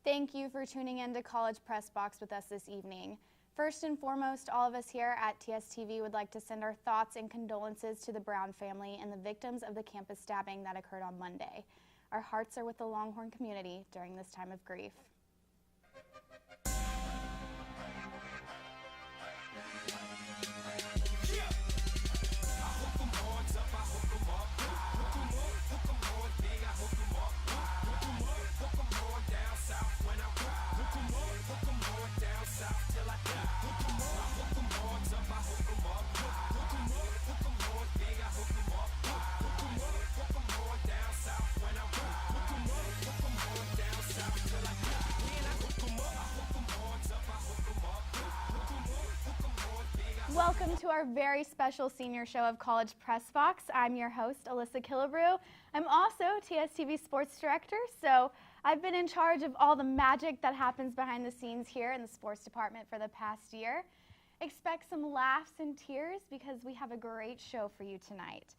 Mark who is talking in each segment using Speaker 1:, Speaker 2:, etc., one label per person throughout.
Speaker 1: Thank you for tuning in to College Press Box with us this evening. First and foremost, all of us here at TSTV would like to send our thoughts and condolences to the Brown family and the victims of the campus stabbing that occurred on Monday. Our hearts are with the Longhorn community during this time of grief. Welcome to our very special senior show of College Press Box. I'm your host, Elissa Killebrew. I'm also TSTV Sports Director, so I've been in charge of all the magic that happens behind the scenes here in the sports department for the past year. Expect some laughs and tears because we have a great show for you tonight.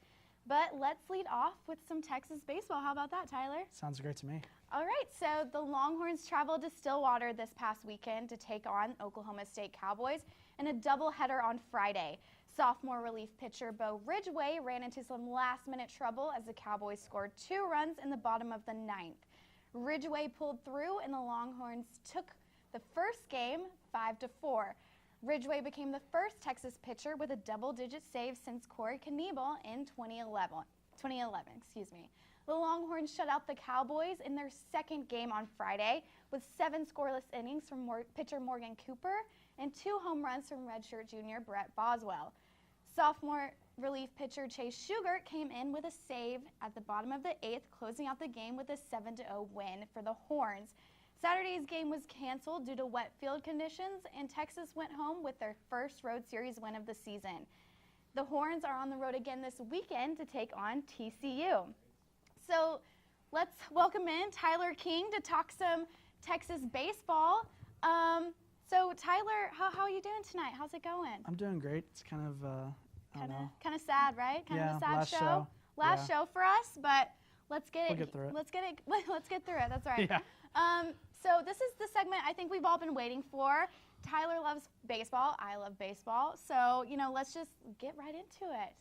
Speaker 1: But let's lead off with some Texas baseball. How about that, Tyler?
Speaker 2: Sounds great to me.
Speaker 1: All right, so the Longhorns traveled to Stillwater this past weekend to take on Oklahoma State Cowboys in a doubleheader on Friday. Sophomore relief pitcher Bo Ridgway ran into some last-minute trouble as the Cowboys scored 2 runs in the bottom of the 9th. Ridgway pulled through and the Longhorns took the first game 5-4. Ridgway became the first Texas pitcher with a double-digit save since Corey Knievel in 2011. The Longhorns shut out the Cowboys in their second game on Friday with 7 scoreless innings from pitcher Morgan Cooper and 2 home runs from redshirt junior Brett Boswell. Sophomore relief pitcher Chase Shugart came in with a save at the bottom of the 8th, closing out the game with a 7-0 win for the Horns. Saturday's game was canceled due to wet field conditions, and Texas went home with their first road series win of the season. The Horns are on the road again this weekend to take on TCU. So let's welcome in Tyler King to talk some Texas baseball. So Tyler, how are you doing tonight? How's it going?
Speaker 2: I'm doing great. It's kind of,
Speaker 1: kind of sad, right? Kind of a sad
Speaker 2: last
Speaker 1: show. Last show for us, but let's get it.
Speaker 2: We'll get through it.
Speaker 1: Let's get through it. That's right.
Speaker 2: Yeah.
Speaker 1: So this is the segment I think we've all been waiting for. Tyler loves baseball. I love baseball. So, let's just get right into it.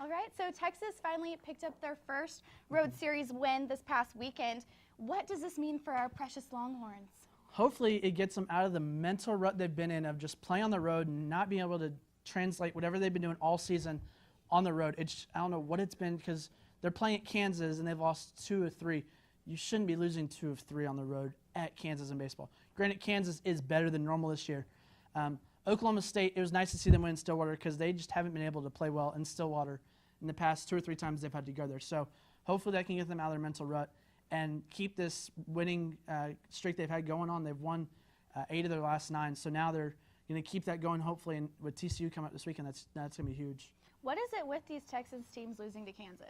Speaker 1: All right. So Texas finally picked up their first road series win this past weekend. What does this mean for our precious Longhorns?
Speaker 2: Hopefully it gets them out of the mental rut they've been in of just playing on the road and not being able to translate whatever they've been doing all season on the road. I don't know what it's been because they're playing at Kansas and they've lost 2 of 3. You shouldn't be losing 2 of 3 on the road at Kansas in baseball. Granted, Kansas is better than normal this year. Oklahoma State, it was nice to see them win in Stillwater because they just haven't been able to play well in Stillwater in the past 2 or 3 times they've had to go there. So hopefully that can get them out of their mental rut and keep this winning streak they've had going on. They've won 8 of their last 9, so now they're going to keep that going hopefully. And with TCU coming up this weekend, that's going to be huge.
Speaker 1: What is it with these Texas teams losing to Kansas?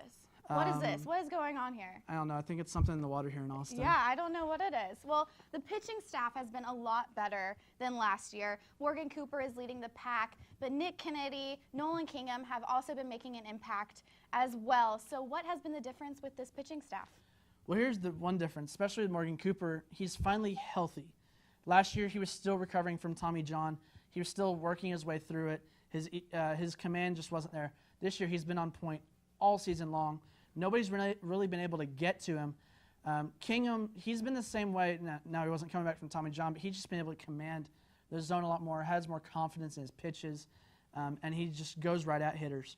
Speaker 1: What is this? What is going on here?
Speaker 2: I don't know. I think it's something in the water here in Austin.
Speaker 1: Yeah, I don't know what it is. Well, the pitching staff has been a lot better than last year. Morgan Cooper is leading the pack, but Nick Kennedy, Nolan Kingham have also been making an impact as well. So what has been the difference with this pitching staff?
Speaker 2: Well, here's the one difference, especially with Morgan Cooper. He's finally healthy. Last year, he was still recovering from Tommy John. He was still working his way through it. His command just wasn't there. This year, he's been on point all season long. Nobody's really been able to get to him. Kingham, he's been the same way. Now he wasn't coming back from Tommy John, but he's just been able to command the zone a lot more, has more confidence in his pitches, and he just goes right at hitters.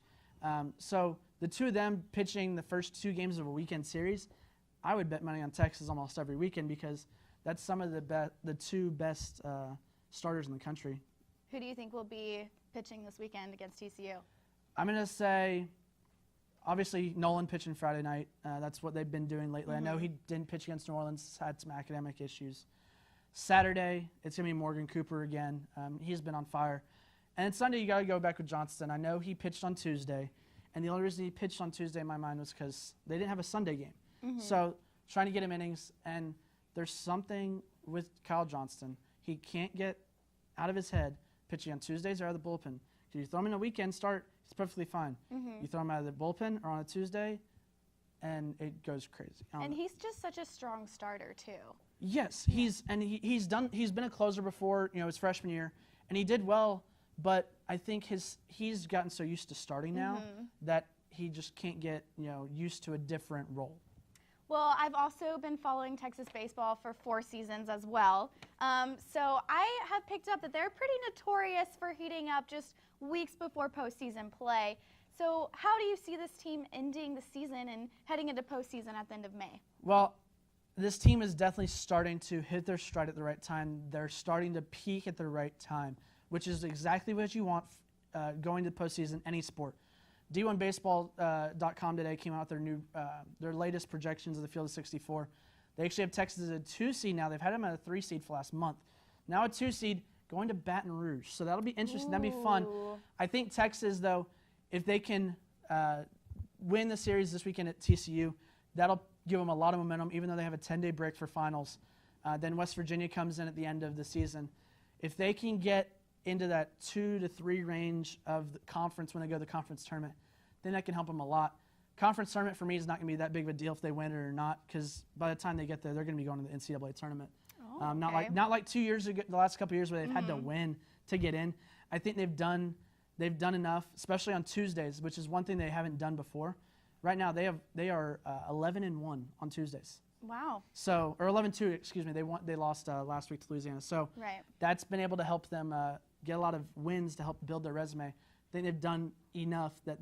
Speaker 2: So the 2 of them pitching the first 2 games of a weekend series, I would bet money on Texas almost every weekend because that's some of the 2 best starters in the country.
Speaker 1: Who do you think will be pitching this weekend against TCU?
Speaker 2: I'm going to say, obviously, Nolan pitching Friday night. That's what they've been doing lately. I know he didn't pitch against New Orleans, had some academic issues. Saturday, it's going to be Morgan Cooper again. He's been on fire. And Sunday, you got to go back with Johnston. I know he pitched on Tuesday, and the only reason he pitched on Tuesday in my mind was because they didn't have a Sunday game. So trying to get him innings, and there's something with Kyle Johnston. He can't get out of his head pitching on Tuesdays or out of the bullpen. If you throw him in a weekend start, he's perfectly fine. You throw him out of the bullpen or on a Tuesday, and it goes crazy.
Speaker 1: And he's just such a strong starter too.
Speaker 2: Yes, he's been a closer before, his freshman year, and he did well. But I think he's gotten so used to starting now that he just can't get used to a different role.
Speaker 1: Well, I've also been following Texas baseball for 4 seasons as well. So I have picked up that they're pretty notorious for heating up just weeks before postseason play. So how do you see this team ending the season and heading into postseason at the end of May?
Speaker 2: Well, this team is definitely starting to hit their stride at the right time. They're starting to peak at the right time, which is exactly what you want going to the postseason, any sport. D1Baseball.com today came out with their latest projections of the field of 64. They actually have Texas as a 2 seed now. They've had them at a 3 seed for last month. Now a 2 seed going to Baton Rouge. So that'll be interesting. That'll be fun. I think Texas, though, if they can win the series this weekend at TCU, that'll give them a lot of momentum, even though they have a 10-day break for finals. Then West Virginia comes in at the end of the season. If they can get into that 2 to 3 range of the conference when they go to the conference tournament, then that can help them a lot. Conference tournament for me is not going to be that big of a deal if they win it or not, because by the time they get there, they're going to be going to the NCAA tournament.
Speaker 1: Oh, okay.
Speaker 2: Not like 2 years ago, the last couple of years where they've had to win to get in. I think they've done enough, especially on Tuesdays, which is one thing they haven't done before. Right now they are 11-1 on Tuesdays.
Speaker 1: Wow.
Speaker 2: So, or 11-2, excuse me. They lost last week to Louisiana. So that's been able to help them get a lot of wins to help build their resume. I think they've done enough that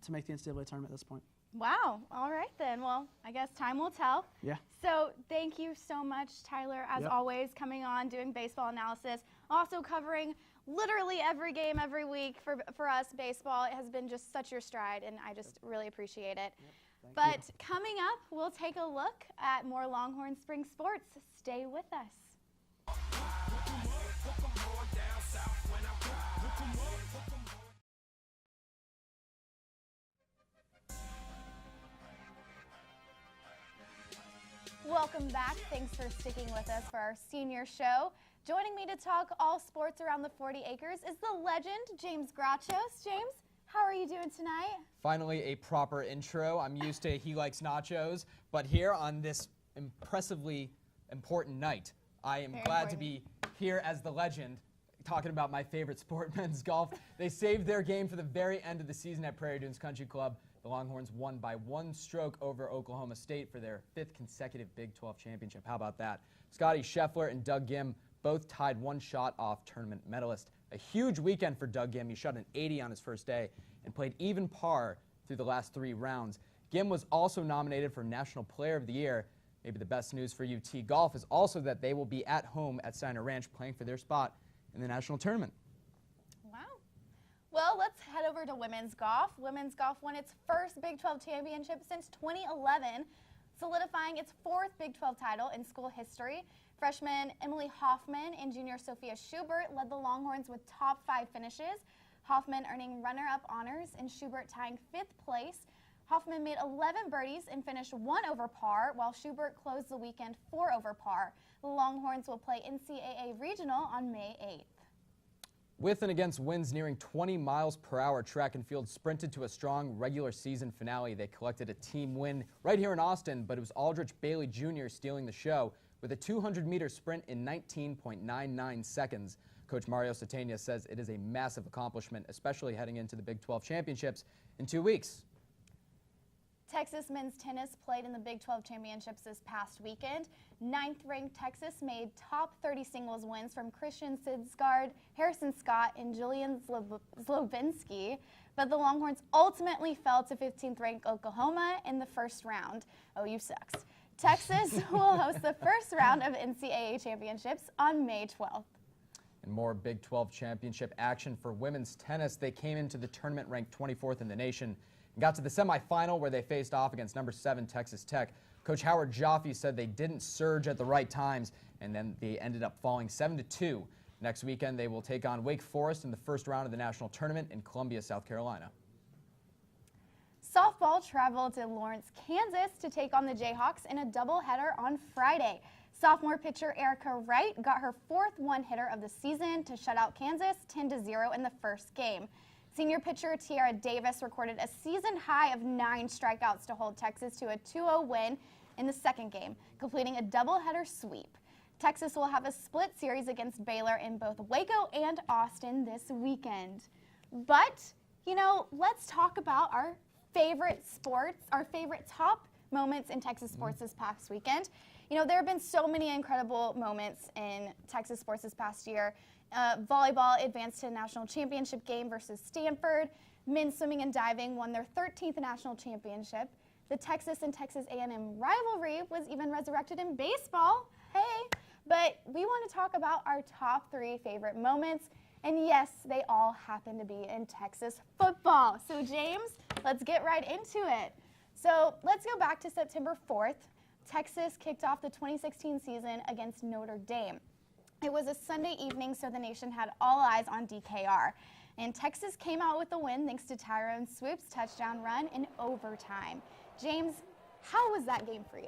Speaker 2: to make the NCAA tournament at this point.
Speaker 1: Wow. All right then. Well, I guess time will tell.
Speaker 2: Yeah.
Speaker 1: So thank you so much, Tyler, as always, coming on, doing baseball analysis, also covering literally every game every week for us baseball. It has been just such your stride, and I just really appreciate it.
Speaker 2: Yep.
Speaker 1: But coming up, we'll take a look at more Longhorn spring sports. Stay with us. Welcome back. Thanks for sticking with us for our senior show. Joining me to talk all sports around the 40 acres is the legend, James Grachos. James, how are you doing tonight?
Speaker 3: Finally, a proper intro. I'm used to he likes nachos, but here on this impressively important night, I am glad to be here as the legend, talking about my favorite sport, men's golf. They saved their game for the very end of the season at Prairie Dunes Country Club. The Longhorns won by 1 stroke over Oklahoma State for their 5th consecutive Big 12 championship. How about that? Scotty Scheffler and Doug Gim both tied 1 shot off tournament medalist. A huge weekend for Doug Gim. He shot an 80 on his first day and played even par through the last 3 rounds. Gim was also nominated for National Player of the Year. Maybe the best news for UT Golf is also that they will be at home at Steiner Ranch playing for their spot in the national tournament.
Speaker 1: Wow. Well, let's head over to women's golf. Women's golf won its first Big 12 championship since 2011, solidifying its 4th Big 12 title in school history. Freshman Emily Hoffman and junior Sophia Schubert led the Longhorns with top 5 finishes, Hoffman earning runner-up honors and Schubert tying 5th place. Hoffman made 11 birdies and finished 1 over par, while Schubert closed the weekend 4 over par. The Longhorns will play NCAA Regional on May 8th.
Speaker 3: With and against winds nearing 20 miles per hour, track and field sprinted to a strong regular season finale. They collected a team win right here in Austin, but it was Aldrich Bailey Jr. stealing the show with a 200-meter sprint in 19.99 seconds. Coach Mario Satania says it is a massive accomplishment, especially heading into the Big 12 championships in 2 weeks.
Speaker 1: Texas men's tennis played in the Big 12 championships this past weekend. 9th-ranked Texas made top 30 singles wins from Christian Sidsgaard, Harrison Scott, and Julian Zlovinsky, but the Longhorns ultimately fell to 15th-ranked Oklahoma in the first round. OU sucks. Texas will host the first round of NCAA championships on May 12th.
Speaker 3: And more Big 12 championship action for women's tennis. They came into the tournament ranked 24th in the nation and got to the semifinal where they faced off against number 7 Texas Tech. Coach Howard Jaffe said they didn't surge at the right times, and then they ended up falling 7-2. Next weekend, they will take on Wake Forest in the first round of the national tournament in Columbia, South Carolina.
Speaker 1: Softball traveled to Lawrence, Kansas to take on the Jayhawks in a doubleheader on Friday. Sophomore pitcher Erica Wright got her 4th one-hitter of the season to shut out Kansas 10-0 in the first game. Senior pitcher Tierra Davis recorded a season high of 9 strikeouts to hold Texas to a 2-0 win in the second game, completing a doubleheader sweep. Texas will have a split series against Baylor in both Waco and Austin this weekend. But, you know, let's talk about our favorite sports, our favorite top moments in Texas sports this past weekend. You know, there have been so many incredible moments in Texas sports this past year. Volleyball advanced to a national championship game versus Stanford. Men's swimming and diving won their 13th national championship. The Texas and Texas A&M rivalry was even resurrected in baseball. Hey, but we want to talk about our top 3 favorite moments. And yes, they all happen to be in Texas football. So James, let's get right into it. So let's go back to September 4th. Texas kicked off the 2016 season against Notre Dame. It was a Sunday evening, so the nation had all eyes on DKR. And Texas came out with the win thanks to Tyrone Swoop's touchdown run in overtime. James, how was that game for you?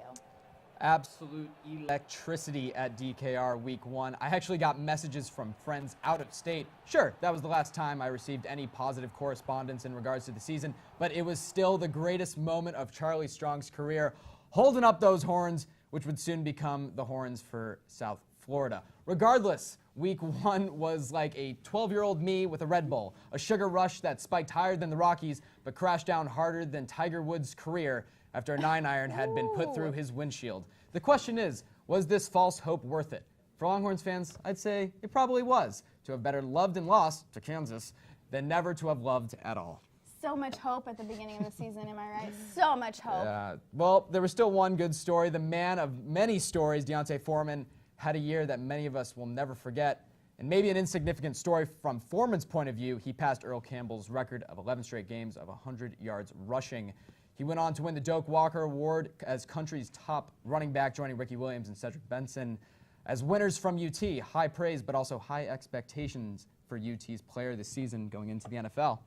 Speaker 3: Absolute electricity at DKR week 1. I actually got messages from friends out of state. Sure, that was the last time I received any positive correspondence in regards to the season, but it was still the greatest moment of Charlie Strong's career, holding up those horns, which would soon become the horns for South Florida. Regardless, week 1 was like a 12-year-old me with a Red Bull, a sugar rush that spiked higher than the Rockies, but crashed down harder than Tiger Woods' career after a 9-iron had been put through his windshield. The question is, was this false hope worth it? For Longhorns fans, I'd say it probably was. To have better loved and lost to Kansas than never to have loved at all.
Speaker 1: So much hope at the beginning of the season, am I right? So much hope.
Speaker 3: Well, there was still one good story. The man of many stories, D'Onta Foreman, had a year that many of us will never forget. And maybe an insignificant story from Foreman's point of view, he passed Earl Campbell's record of 11 straight games of 100 yards rushing. He went on to win the Doak Walker Award as country's top running back, joining Ricky Williams and Cedric Benson. As winners from UT, high praise but also high expectations for UT's player this season going into the NFL.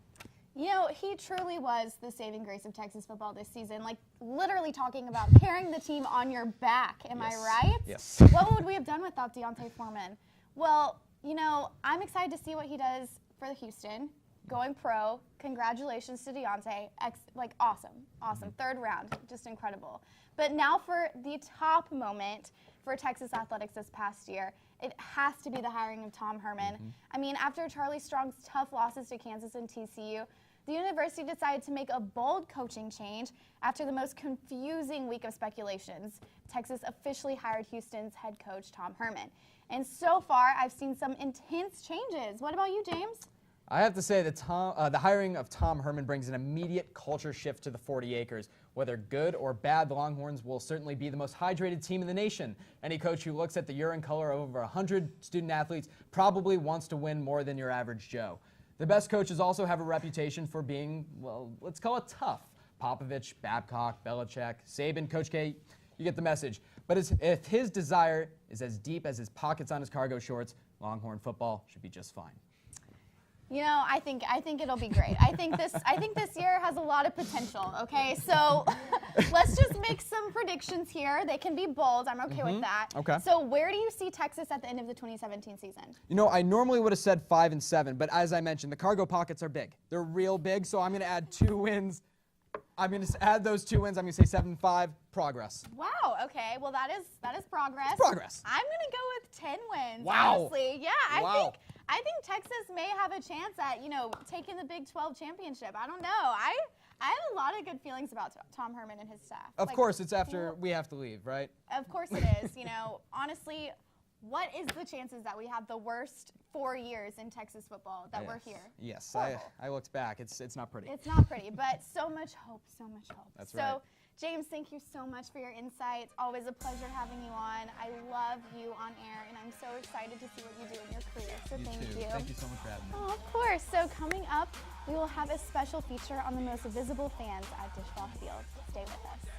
Speaker 1: You know, he truly was the saving grace of Texas football this season, like literally talking about carrying the team on your back. Am I right?
Speaker 3: Yes.
Speaker 1: What would we have done without D'Onta Foreman? Well, you know, I'm excited to see what he does for the Houston. Going pro. Congratulations to D'Onta. Awesome. Third round. Just incredible. But now for the top moment for Texas athletics this past year, it has to be the hiring of Tom Herman. I mean, after Charlie Strong's tough losses to Kansas and TCU, the university decided to make a bold coaching change after the most confusing week of speculations. Texas officially hired Houston's head coach, Tom Herman. And so far, I've seen some intense changes. What about you, James?
Speaker 3: I have to say that the hiring of Tom Herman brings an immediate culture shift to the 40 acres. Whether good or bad, the Longhorns will certainly be the most hydrated team in the nation. Any coach who looks at the urine color of over 100 student athletes probably wants to win more than your average Joe. The best coaches also have a reputation for being, well, let's call it tough. Popovich, Babcock, Belichick, Saban, Coach K, you get the message. But if his desire is as deep as his pockets on his cargo shorts, Longhorn football should be just fine.
Speaker 1: You know, I think it'll be great. I think this year has a lot of potential. Okay, so let's just make some predictions here. They can be bold. I'm okay with that.
Speaker 3: Okay.
Speaker 1: So where do you see Texas at the end of the 2017 season?
Speaker 3: You know, I normally would have said 5-7, but as I mentioned, the cargo pockets are big. They're real big, so I'm going to add 2 wins. I'm going to add those 2 wins. I'm going to say 7-5. Progress.
Speaker 1: Wow. Okay. Well, that is progress.
Speaker 3: It's progress.
Speaker 1: I'm going to go with 10 wins.
Speaker 3: Wow.
Speaker 1: Honestly, yeah.
Speaker 3: Wow.
Speaker 1: I think Texas may have a chance at, you know, taking the Big 12 championship. I don't know. I have a lot of good feelings about Tom Herman and his staff.
Speaker 3: Of course, it's after we have to leave, right?
Speaker 1: Of course it is. You know, honestly, what is the chances that we have the worst 4 years in Texas football that we're here?
Speaker 3: Yes,
Speaker 1: Horrible.
Speaker 3: I looked back. It's not pretty.
Speaker 1: It's not pretty, but so much hope, so much hope.
Speaker 3: That's
Speaker 1: so,
Speaker 3: right.
Speaker 1: James, thank you so much for your insights. Always a pleasure having you on. I love you on air, and I'm so excited to see what you do in your career. So thank you.
Speaker 3: Thank you so much for having me.
Speaker 1: Oh, of course. So coming up, we will have a special feature on the most visible fans at Dishwall Field. Stay with us.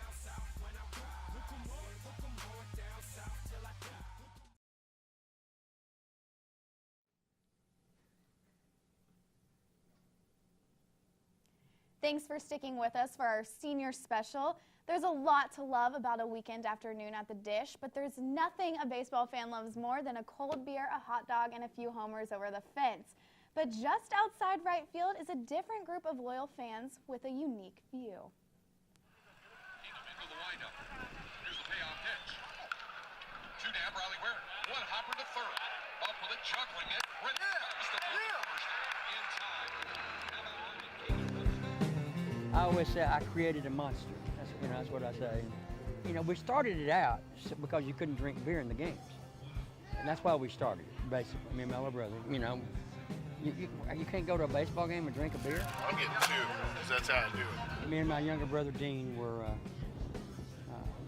Speaker 1: Thanks for sticking with us for our senior special. There's a lot to love about a weekend afternoon at the Dish, but there's nothing a baseball fan loves more than a cold beer, a hot dog, and a few homers over the fence. But just outside right field is a different group of loyal fans with a unique view.
Speaker 4: Into the windup. Here's the payoff pitch. Two down, Riley Ware. One hopper to third. Up with it, juggling it. Ready comes the first in time.
Speaker 5: I always say I created a monster. That's what I say. We started it out because you couldn't drink beer in the games. And that's why we started it, basically, me and my little brother. You can't go to a baseball game and drink a beer.
Speaker 6: I'm getting two, because that's how I do it.
Speaker 5: Me and my younger brother, Dean, were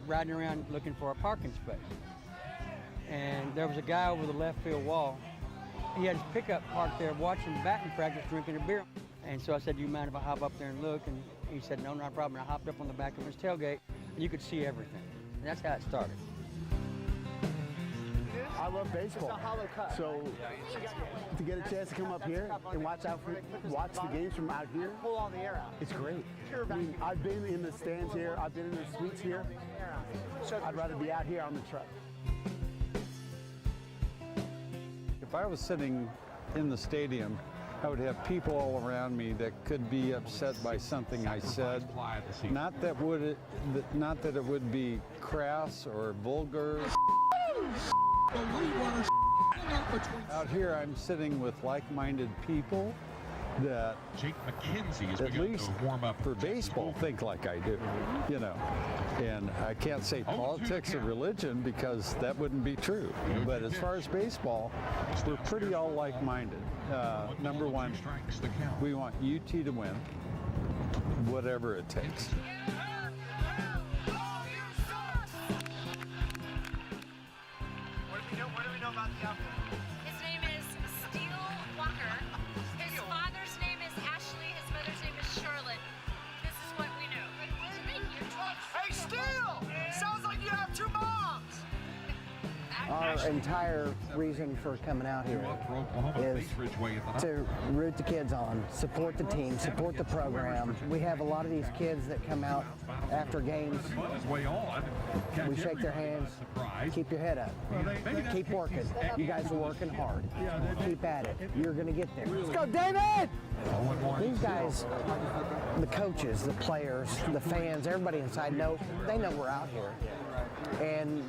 Speaker 5: riding around looking for a parking space. And there was a guy over the left field wall. He had his pickup parked there watching batting practice, drinking a beer. And so I said, do you mind if I hop up there and look? And he said, no, not a problem. And I hopped up on the back of his tailgate, and you could see everything. And that's how it started.
Speaker 7: I love baseball. So to get a chance to come up here and watch the games from out here, it's great. I mean, I've been in the stands here, I've been in the suites here. I'd rather be out here on the truck.
Speaker 8: If I was sitting in the stadium, I would have people all around me that could be upset by something I said. Not that it would be crass or vulgar. Out here, I'm sitting with like-minded people that
Speaker 4: Jake McKenzie is
Speaker 8: at least
Speaker 4: to warm up
Speaker 8: for baseball think like I do, And I can't say politics or religion because that wouldn't be true. But as far as baseball, we're pretty all like-minded. Number one, we want UT to win, whatever it takes.
Speaker 9: What do we know about the outfield? His name is Steele Walker. His father's name is Ashley. His mother's name is Charlotte. This is what we know.
Speaker 10: Hey, Steele! Sounds like you have two moms!
Speaker 11: Our entire reason for coming out here is to root the kids on, support the team, support the program. We have a lot of these kids that come out after games. We shake their hands. Keep your head up. Keep working. You guys are working hard. Keep at it. You're going to get there. Let's go, David! These guys, the coaches, the players, the fans, everybody inside they know we're out here. And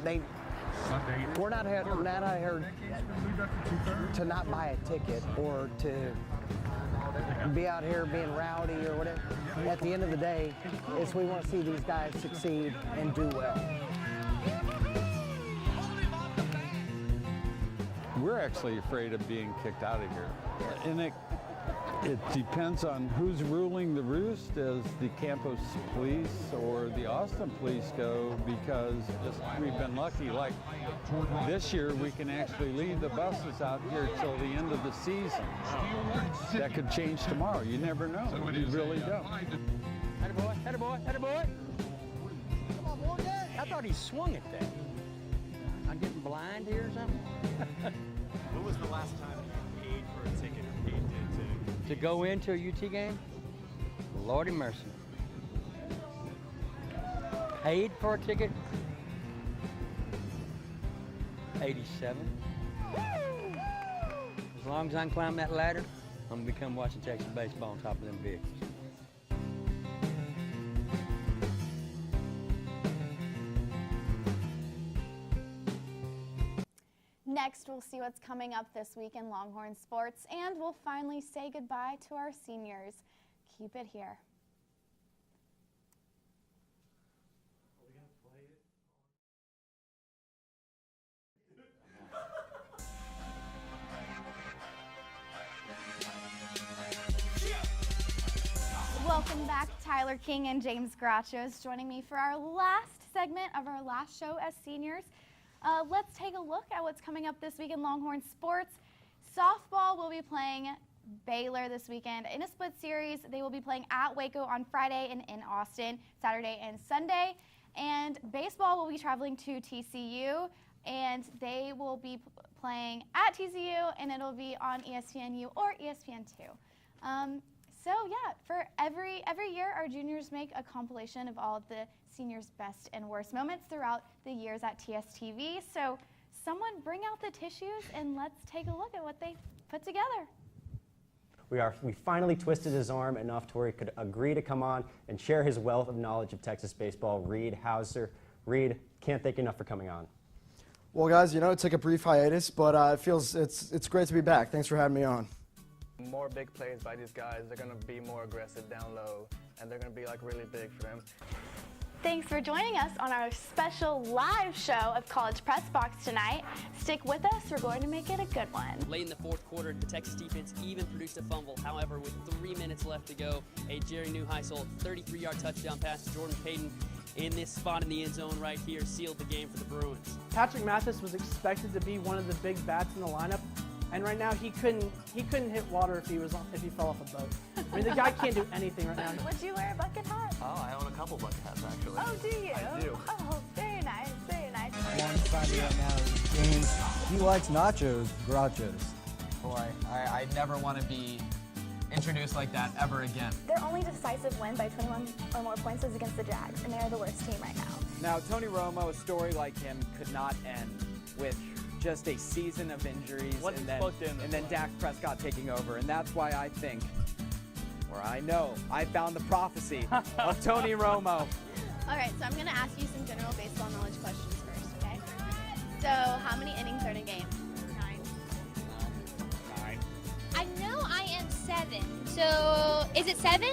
Speaker 11: we're not out here to not buy a ticket or to be out here being rowdy or whatever. At the end of the day, we want to see these guys succeed and do well.
Speaker 8: We're actually afraid of being kicked out of here. And it depends on who's ruling the roost as the Campos police or the Austin police go, because we've been lucky. Like this year, we can actually leave the buses out here till the end of the season. That could change tomorrow. You never know. You really don't.
Speaker 5: Attaboy, attaboy, attaboy. Come on, boy. I thought he swung at that. I'm getting blind here or something?
Speaker 12: When was the last time you paid for a ticket or paid
Speaker 5: to go into a UT game? Lordy mercy. Paid for a ticket? 87. As long as I can climb that ladder, I'm gonna become watching Texas baseball on top of them vehicles.
Speaker 1: Next, we'll see what's coming up this week in Longhorn sports, and we'll finally say goodbye to our seniors. Keep it here. Welcome back, Tyler King and James Grachos joining me for our last segment of our last show as seniors. Let's take a look at what's coming up this week in Longhorn sports. Softball will be playing Baylor this weekend in a split series. They will be playing at Waco on Friday and in Austin Saturday and Sunday. And baseball will be traveling to TCU, and they will be playing at TCU, and it'll be on ESPNU or ESPN2. So yeah, for every year, our juniors make a compilation of all of the seniors' best and worst moments throughout the years at TSTV. So someone bring out the tissues and let's take a look at what they put together.
Speaker 13: We finally twisted his arm enough to where he could agree to come on and share his wealth of knowledge of Texas baseball. Reed Hauser. Reed, can't thank you enough for coming on.
Speaker 14: Well, guys, it took a brief hiatus, but it's great to be back. Thanks for having me on.
Speaker 15: More big plays by these guys. They're going to be more aggressive down low, and they're going to be like really big for them.
Speaker 1: Thanks for joining us on our special live show of College Press Box tonight. Stick with us, we're going to make it a good one.
Speaker 16: Late in the fourth quarter, the Texas defense even produced a fumble. However, with 3 minutes left to go, a Jerry Neuheisel 33-yard touchdown pass to Jordan Payton in this spot in the end zone right here sealed the game for the Bruins.
Speaker 2: Patrick Mathis was expected to be one of the big bats in the lineup, and right now he couldn't hit water if he fell off a boat. I mean, the guy can't do anything right now.
Speaker 1: Would you wear a bucket hat?
Speaker 12: Oh, I own a couple bucket hats, actually.
Speaker 1: Oh, do you?
Speaker 12: I do.
Speaker 1: Oh, very nice, very nice.
Speaker 17: Alongside right now is he likes nachos, Grachos.
Speaker 3: Boy, I never want to be introduced like that ever again.
Speaker 1: Their only decisive win by 21 or more points was against the Jags, and they are the worst team right now.
Speaker 18: Now, Tony Romo, a story like him could not end with just a season of injuries and then Dak Prescott taking over. And that's why I think, or I know, I found the prophecy of Tony Romo.
Speaker 1: All right, so I'm going to ask you some general baseball knowledge questions first, okay? So, how many innings are in a game? 9.
Speaker 18: 9.
Speaker 9: I know I am 7. So, is it 7?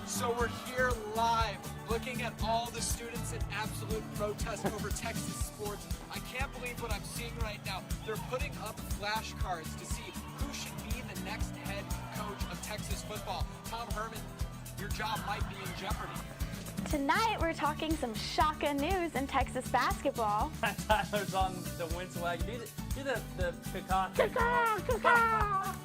Speaker 10: So we're here live, looking at all the students in absolute protest over Texas sports. I can't believe what I'm seeing right now. They're putting up flashcards to see who should be the next head coach of Texas football. Tom Herman, your job might be in jeopardy.
Speaker 1: Tonight, we're talking some shocking news in Texas basketball.
Speaker 12: Tyler's on the whistle. Do the cacophony.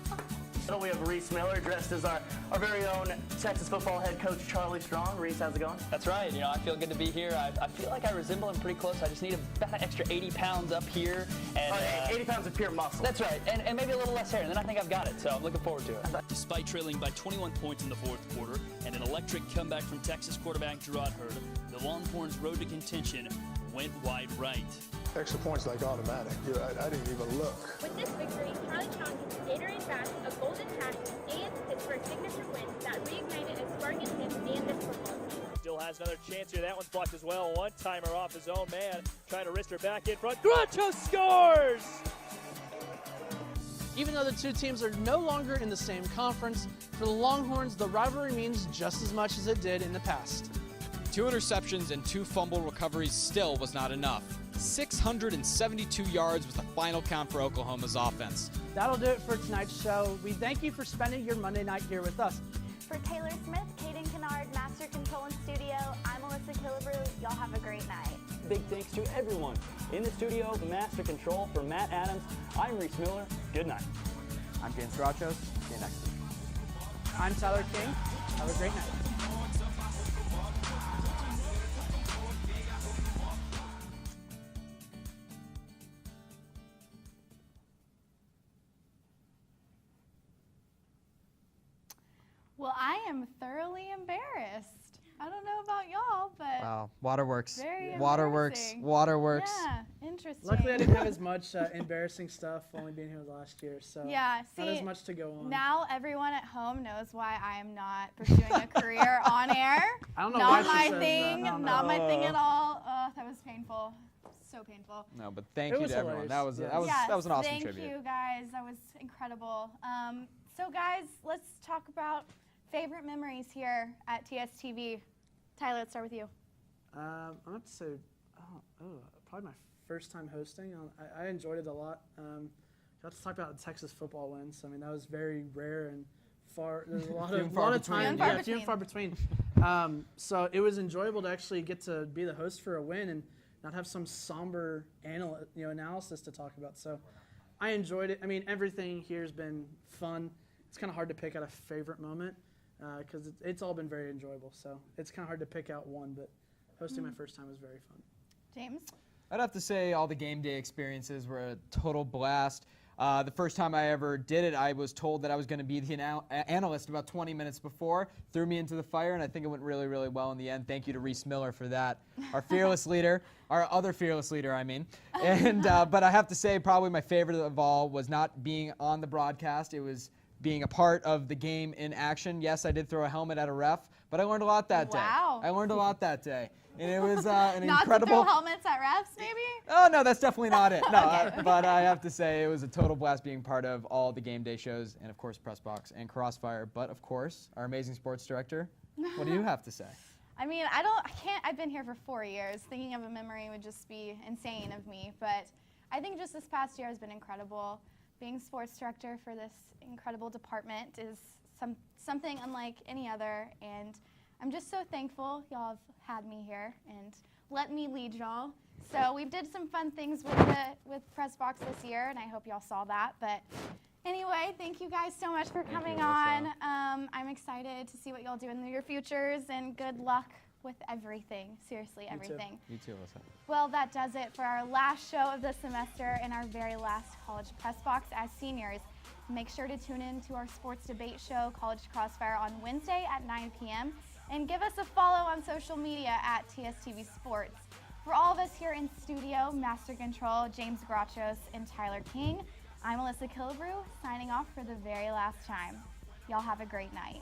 Speaker 19: We have Reese Miller dressed as our very own Texas football head coach, Charlie Strong. Reese, how's it going?
Speaker 16: That's right. I feel good to be here. I feel like I resemble him pretty close. I just need about an extra 80 pounds up here. And
Speaker 19: 80 pounds of pure muscle.
Speaker 16: That's right. And maybe a little less hair, and then I think I've got it. So I'm looking forward to it. Despite trailing by 21 points in the fourth quarter and an electric comeback from Texas quarterback Gerard Hurd, the Longhorns' road to contention went wide right.
Speaker 6: Extra points like automatic. I didn't even look.
Speaker 9: With this victory, Charlie Strong gets a Gatorade bag, a golden hat, and his first signature win that reignited a spark in him and this football team.
Speaker 20: Still has another chance here. That one's blocked as well. One-timer off his own man. Trying to wrist her back in front. Grachos scores!
Speaker 2: Even though the two teams are no longer in the same conference, for the Longhorns, the rivalry means just as much as it did in the past.
Speaker 3: 2 interceptions and 2 fumble recoveries still was not enough. 672 yards was the final count for Oklahoma's offense.
Speaker 2: That'll do it for tonight's show. We thank you for spending your Monday night here with us.
Speaker 1: For Taylor Smith, Caden Kennard, Master Control in Studio, I'm Elissa Killebrew. Y'all have a great night.
Speaker 19: Big thanks to everyone in the studio, Master Control. For Matt Adams, I'm Reese Miller. Good night.
Speaker 18: I'm James Grachos. See you next week.
Speaker 2: I'm Tyler King. Have a great night.
Speaker 1: Well, I am thoroughly embarrassed. I don't know about y'all, but
Speaker 18: Wow, waterworks.
Speaker 1: very
Speaker 18: Waterworks.
Speaker 1: embarrassing.
Speaker 18: Waterworks.
Speaker 1: Yeah, interesting.
Speaker 2: Luckily, I didn't have as much embarrassing stuff only being here last year, so
Speaker 1: Yeah,
Speaker 2: not
Speaker 1: see,
Speaker 2: as much to go on.
Speaker 1: Now everyone at home knows why I am not pursuing a career on air.
Speaker 2: I don't know
Speaker 1: not
Speaker 2: why she
Speaker 1: my
Speaker 2: says
Speaker 1: thing,
Speaker 2: that.
Speaker 1: not my thing at all. That was painful. So painful.
Speaker 3: No, but thank you to everyone. That was
Speaker 1: Yes,
Speaker 3: that was an awesome
Speaker 1: thank
Speaker 3: tribute.
Speaker 1: you guys. That was incredible. So guys, let's talk about favorite memories here at TSTV. Tyler, let's start with you.
Speaker 2: I'm going to say, probably my first time hosting. I enjoyed it a lot. Got to talk about the Texas football wins. I mean, that was very rare and far. There's a lot of time. Yeah, few and far between. So it was enjoyable to actually get to be the host for a win and not have some somber analysis to talk about. So I enjoyed it. I mean, everything here has been fun. It's kind of hard to pick out a favorite moment because it's all been very enjoyable. So it's kind of hard to pick out one, but hosting my first time was very fun.
Speaker 1: James?
Speaker 3: I'd have to say all the game day experiences were a total blast. The first time I ever did it, I was told that I was going to be the analyst about 20 minutes before, threw me into the fire, and I think it went really, really well in the end. Thank you to Reese Miller for that. Our fearless leader, our other fearless leader, I mean. And but I have to say probably my favorite of all was not being on the broadcast. It was being a part of the game in action. Yes, I did throw a helmet at a ref, but I learned a lot that day.
Speaker 1: Wow.
Speaker 3: I learned a lot that day. And it was an
Speaker 1: Not
Speaker 3: incredible...
Speaker 1: to throw helmets at refs, maybe?
Speaker 3: Oh, no, that's definitely not it. No,
Speaker 1: Okay.
Speaker 3: but I have to say it was a total blast being part of all the game day shows and, of course, Press Box and Crossfire. But, of course, our amazing sports director, what do you have to say?
Speaker 1: I mean, I've been here for 4 years. Thinking of a memory would just be insane of me. But I think just this past year has been incredible. Being sports director for this incredible department is something unlike any other. And I'm just so thankful y'all have had me here and let me lead y'all. So we did some fun things with Press Box this year, and I hope y'all saw that. But anyway, thank you guys so much for coming on. I'm excited to see what y'all do in your futures, and good luck with everything. Seriously, everything.
Speaker 3: You too, Elissa.
Speaker 1: Well, that does it for our last show of the semester and our very last College Press Box as seniors. Make sure to tune in to our sports debate show, College Crossfire, on Wednesday at 9 p.m. And give us a follow on social media at TSTV Sports. For all of us here in studio, Master Control, James Grachos, and Tyler King, I'm Elissa Killebrew, signing off for the very last time. Y'all have a great night.